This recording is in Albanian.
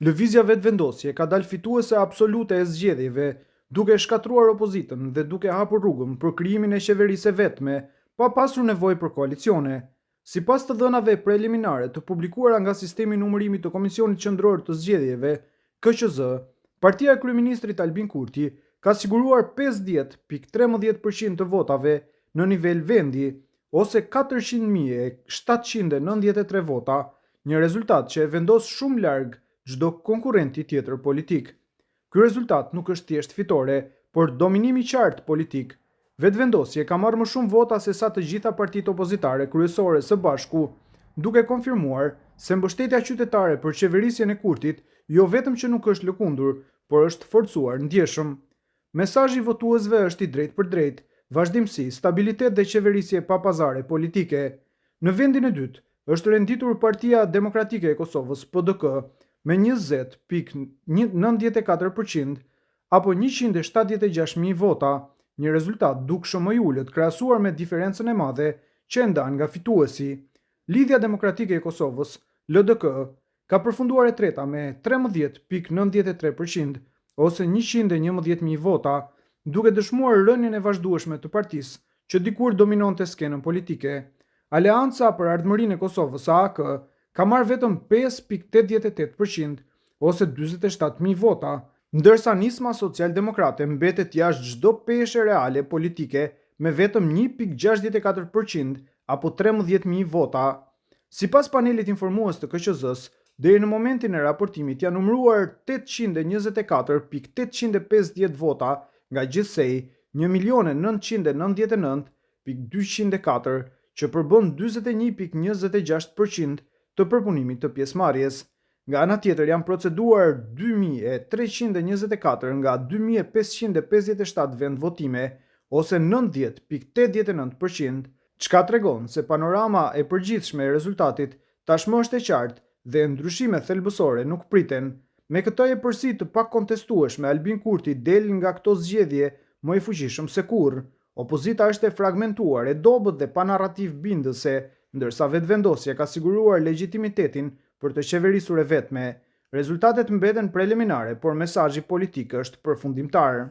Lëvizja vetëvendosje ka dalë fituese absolute e zgjedhjeve, duke shkatruar opozitën dhe duke hapur rrugën për krijimin e qeverisë së vetme, pa pasur nevojë për koalicione. Sipas të dhënave preliminare të publikuara nga sistemi numërimi të Komisionit Qendror të Zgjedhjeve, KQZ, partia e kryeministrit Albin Kurti ka siguruar 50.13% të votave në nivel vendi, ose 400.793 vota, një rezultat që e vendos shumë larg çdo konkurrenti tjetër politik. Ky rezultat nuk është thjesht fitore, por dominim i qartë politik. Vetëvendosje ka marrë më shumë vota se sa të gjitha partitë opozitare kryesore së bashku, duke konfirmuar se mbështetja qytetare për qeverisjen e Kurtit jo vetëm që nuk është lëkundur, por është forcuar ndjeshëm. Mesazhi i votuesve është i drejtë për drejtë, vazhdimsi, stabilitet dhe qeverisje pa pazare politike. Në vendin e dytë është renditur Partia Demokratike e Kosovës, PDK, me 20.94% apo 176.000 vota, një rezultat dukshëm më i ulët krahasuar me diferencën e madhe që e ndan nga fituesi. Lidhja Demokratike e Kosovës, LDK, ka përfunduar e treta me 13.93% ose 111.000 vota, duke dëshmuar rënien e vazhdueshme të partisë që dikur dominonte skenën politike. Aleanca për Ardhmërinë e Kosovës, AAK, ka marrë vetëm 5.88% ose 47.000 vota, ndërsa Nisma Social-Demokrate mbetet jashtë çdo peshe reale politike me vetëm 1.64% apo 13.000 vota. Sipas panelit informues të KQZ-s, deri në momentin e raportimit janë numëruar 824.850 vota nga gjithsej 1.999.204, që përbën 41.26% të përpunimit të pjesëmarrjes. Nga ana tjetër janë proceduar 2.324 nga 2.557 vend votime, ose 90.89%, çka tregon se panorama e përgjithshme e rezultatit tashmë është e qartë dhe ndryshime thelbësore nuk priten. Me këtë epërsi të pakontestueshme, Albin Kurti del nga këto zgjedhje më i fuqishëm se kurrë. Opozita është e fragmentuar, e dobët dhe pa narrativ bindëse, ndërsa vetëvendosja ka siguruar legjitimitetin për të qeverisur e vetme. Rezultatet mbeten preliminare, por mesazhi politik është përfundimtar.